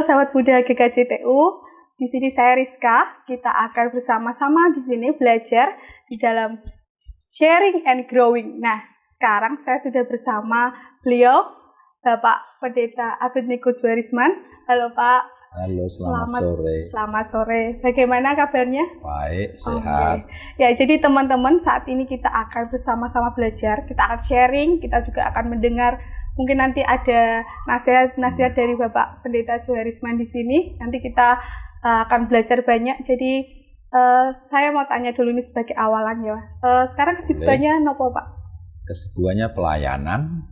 sahabat muda GKJTU. Di sini saya Rizka. Kita akan bersama-sama di sini belajar di dalam sharing and growing. Nah, sekarang saya sudah bersama beliau, Bapak Pendeta Abednego Juarisman. Halo Pak. Halo, selamat sore. Selamat sore. Bagaimana kabarnya? Baik, sehat. Ya, jadi teman-teman, saat ini kita akan bersama-sama belajar. Kita akan sharing, kita juga akan mendengar. Mungkin nanti ada nasihat-nasihat dari Bapak Pendeta Juarisman di sini. Nanti kita akan belajar banyak. Jadi saya mau tanya dulu nih sebagai awalan ya. Sekarang kesibukannya nopo Pak? Kesibukannya pelayanan,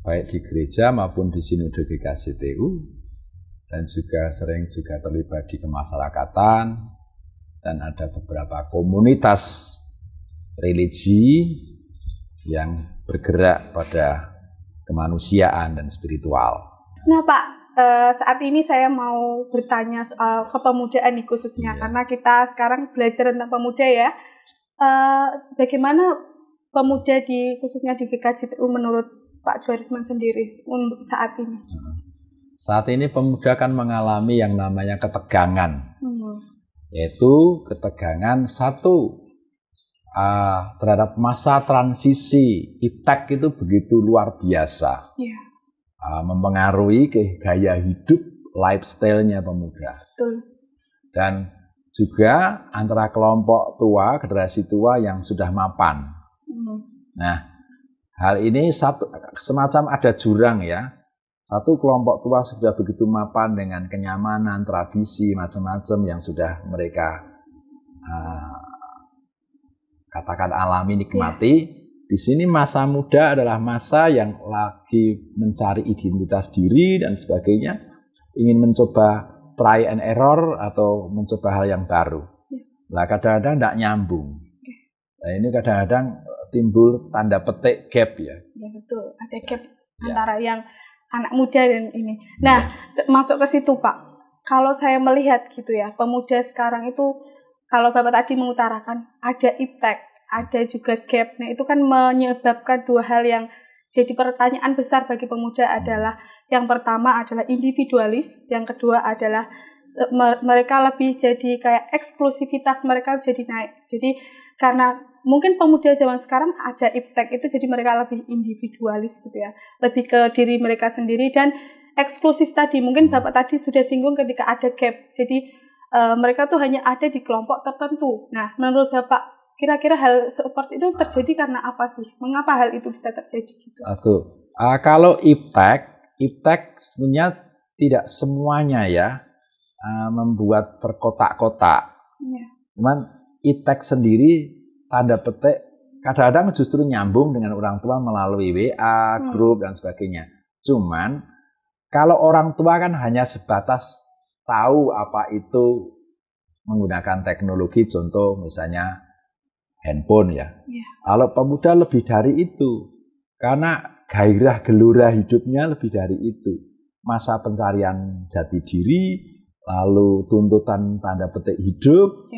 baik di gereja maupun di Sinode GKJTU, dan juga sering terlibat di kemasyarakatan, dan ada beberapa komunitas religi yang bergerak pada kemanusiaan dan spiritual. Nah Pak, saat ini saya mau bertanya soal kepemudaan nih khususnya, karena kita sekarang belajar tentang pemuda ya. Bagaimana pemuda khususnya di GKJTU menurut Pak Juarisman sendiri untuk saat ini? Saat ini pemuda kan mengalami yang namanya ketegangan, yaitu ketegangan satu terhadap masa transisi. Iptek itu begitu luar biasa. Mempengaruhi gaya hidup, lifestyle-nya pemuda. Betul. Dan juga antara kelompok tua, generasi tua yang sudah mapan. Nah, hal ini semacam ada jurang ya. Satu kelompok tua sudah begitu mapan dengan kenyamanan, tradisi, macam-macam yang sudah mereka katakan alami, nikmati. Di sini masa muda adalah masa yang lagi mencari identitas diri dan sebagainya, ingin mencoba try and error atau mencoba hal yang baru. Nah, kadang-kadang tidak nyambung. Nah, ini kadang-kadang timbul tanda petik gap ya. Ya betul, ada gap antara yang anak muda dan ini. Nah, masuk ke situ Pak. Kalau saya melihat gitu ya, pemuda sekarang itu kalau Bapak tadi mengutarakan ada iptek, ada juga gap. Nah, itu kan menyebabkan dua hal yang jadi pertanyaan besar bagi pemuda adalah yang pertama adalah individualis, yang kedua adalah mereka lebih jadi kayak eksklusivitas mereka jadi naik. Jadi karena mungkin pemuda zaman sekarang ada iptek itu jadi mereka lebih individualis gitu ya. Lebih ke diri mereka sendiri dan eksklusif tadi. Mungkin Bapak tadi sudah singgung ketika ada gap. Jadi mereka tuh hanya ada di kelompok tertentu. Nah, menurut Bapak kira-kira hal seperti itu terjadi karena apa sih? Mengapa hal itu bisa terjadi gitu? Kalau iptek sebenarnya tidak semuanya ya membuat berkotak-kotak. Cuman iptek sendiri tanda petik kadang-kadang justru nyambung dengan orang tua melalui WA, grup dan sebagainya. Cuman kalau orang tua kan hanya sebatas tahu apa itu menggunakan teknologi, contoh misalnya handphone ya. Kalau pemuda lebih dari itu, karena gairah gelora hidupnya lebih dari itu. Masa pencarian jati diri, lalu tuntutan tanda petik hidup,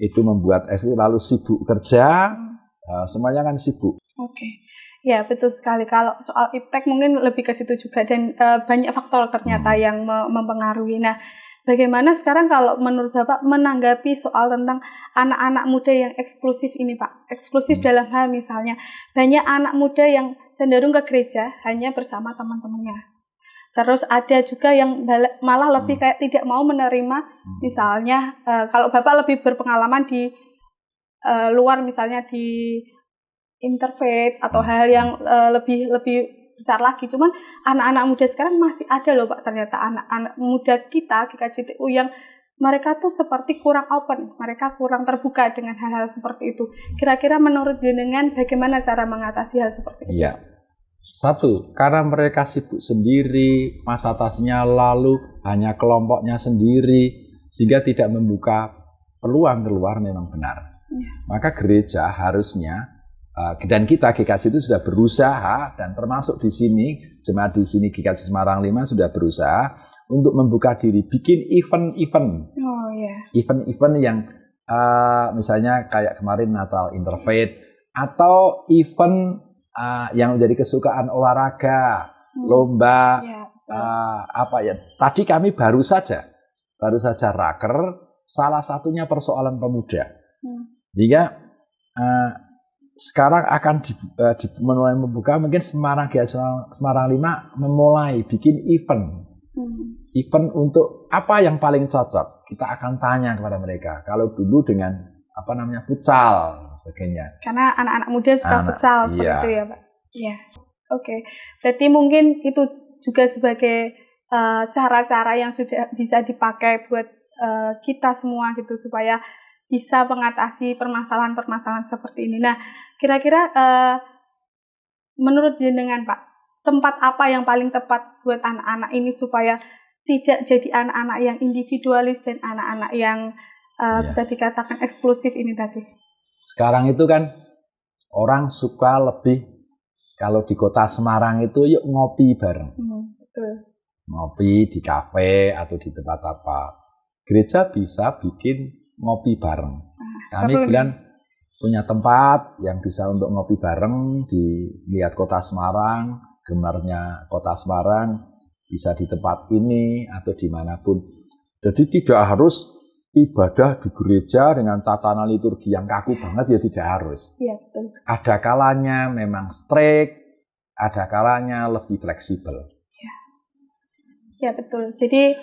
itu membuat lalu sibuk kerja, semuanya kan sibuk. Ya betul sekali. Kalau soal iptek mungkin lebih ke situ juga dan banyak faktor ternyata yang mempengaruhi. Nah, bagaimana sekarang kalau menurut Bapak menanggapi soal tentang anak-anak muda yang eksklusif ini Pak? Eksklusif dalam hal misalnya banyak anak muda yang cenderung ke gereja hanya bersama teman-temannya. Terus ada juga yang malah lebih kayak tidak mau menerima misalnya kalau Bapak lebih berpengalaman di luar misalnya di interfaith atau hal yang lebih besar lagi. Cuman anak-anak muda sekarang masih ada loh Pak, ternyata anak-anak muda kita GKJTU yang mereka tuh seperti kurang open, mereka kurang terbuka dengan hal-hal seperti itu. Kira-kira menurut jenengan bagaimana cara mengatasi hal seperti itu? Iya. Satu, karena mereka sibuk sendiri, masa tasnya lalu hanya kelompoknya sendiri, sehingga tidak membuka peluang keluar memang benar. Maka gereja harusnya dan kita GKJ itu sudah berusaha dan termasuk di sini jemaat di sini GKJ Semarang 5 sudah berusaha untuk membuka diri, bikin event-event, event-event yang misalnya kayak kemarin Natal Interfaith atau event yang menjadi kesukaan olahraga, lomba, Tadi kami baru saja raker, salah satunya persoalan pemuda. Jika sekarang akan mulai membuka, mungkin Semarang 5 memulai bikin event. Event untuk apa yang paling cocok. Kita akan tanya kepada mereka. Kalau dulu dengan futsal sebagainya. Karena anak-anak muda suka futsal seperti itu ya, Pak. Iya. Oke. Berarti mungkin itu juga sebagai cara-cara yang sudah bisa dipakai buat kita semua gitu supaya bisa mengatasi permasalahan-permasalahan seperti ini. Nah, kira-kira menurut jenengan, Pak, tempat apa yang paling tepat buat anak-anak ini supaya tidak jadi anak-anak yang individualis dan anak-anak yang bisa dikatakan eksklusif ini tadi? Sekarang itu kan orang suka lebih, kalau di kota Semarang itu yuk ngopi bareng. Betul. Ngopi di kafe atau di tempat apa. Gereja bisa bikin ngopi bareng. Kami bilang punya tempat yang bisa untuk ngopi bareng lihat kota Semarang, gemarnya kota Semarang, bisa di tempat ini atau dimanapun. Jadi tidak harus ibadah di gereja dengan tatanan liturgi yang kaku banget, ya tidak harus. Iya, betul. Ada kalanya memang strict, ada kalanya lebih fleksibel. Ya betul. Jadi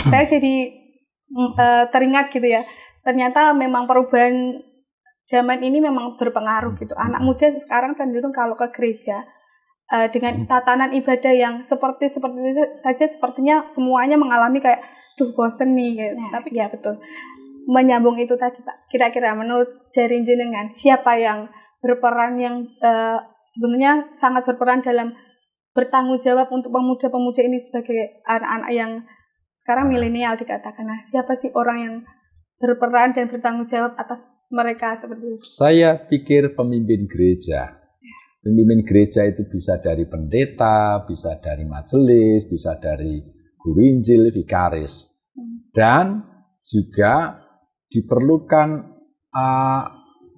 saya jadi teringat gitu ya. Ternyata memang perubahan zaman ini memang berpengaruh gitu. Anak muda sekarang cenderung kalau ke gereja dengan tatanan ibadah yang seperti saja, sepertinya semuanya mengalami kayak bosen nih gitu. Tapi ya betul. Menyambung itu tadi, Pak. Kira-kira menurut dari jenengan siapa yang berperan yang sebenarnya sangat berperan dalam bertanggung jawab untuk pemuda-pemuda ini sebagai anak-anak yang sekarang milenial dikatakan. Nah, siapa sih orang yang berperan dan bertanggung jawab atas mereka seperti itu? Saya pikir pemimpin gereja. Pemimpin gereja itu bisa dari pendeta, bisa dari majelis, bisa dari guru Injil, vikaris. Dan juga diperlukan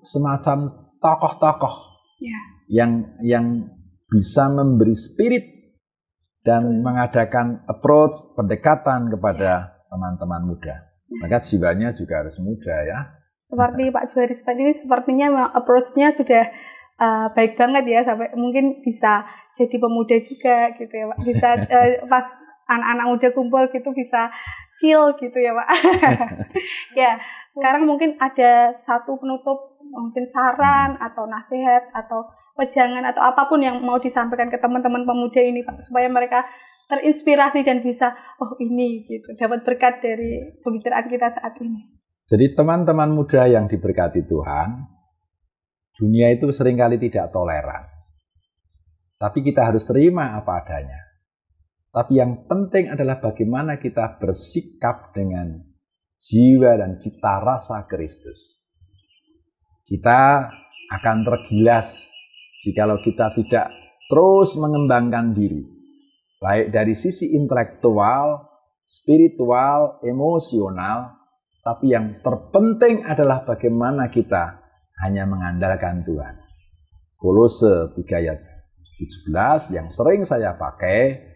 semacam tokoh-tokoh yang bisa memberi spirit dan mengadakan approach, pendekatan kepada teman-teman muda. Maka jiwanya juga harus muda ya. Seperti Pak Juaris ini sepertinya approach-nya sudah baik banget ya, sampai mungkin bisa jadi pemuda juga gitu ya Pak. Bisa pas anak-anak muda kumpul gitu bisa chill gitu ya Pak. Ya, sekarang mungkin ada satu penutup, mungkin saran atau nasihat atau wejangan atau apapun yang mau disampaikan ke teman-teman pemuda ini Pak, supaya mereka terinspirasi dan bisa ini gitu, dapat berkat dari pembicaraan kita saat ini. Jadi teman-teman muda yang diberkati Tuhan, dunia itu seringkali tidak toleran. Tapi kita harus terima apa adanya. Tapi yang penting adalah bagaimana kita bersikap dengan jiwa dan cita rasa Kristus. Kita akan tergilas jikalau kita tidak terus mengembangkan diri, baik dari sisi intelektual, spiritual, emosional, tapi yang terpenting adalah bagaimana kita hanya mengandalkan Tuhan. Kolose 3 ayat 17 yang sering saya pakai,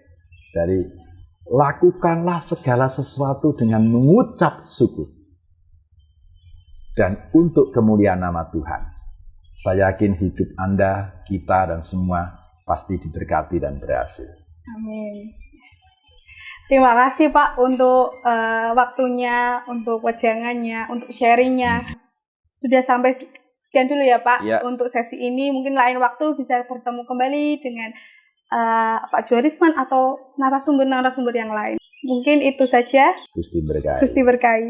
dari lakukanlah segala sesuatu dengan mengucap syukur dan untuk kemuliaan nama Tuhan. Saya yakin hidup Anda, kita, dan semua pasti diberkati dan berhasil. Amin. Yes. Terima kasih Pak untuk waktunya, untuk wejangannya, untuk sharingnya. Sudah sampai sekian dulu ya Pak untuk sesi ini. Mungkin lain waktu bisa bertemu kembali dengan Pak Juarisman atau narasumber-narasumber yang lain. Mungkin itu saja. Gusti berkahi. Gusti berkahi.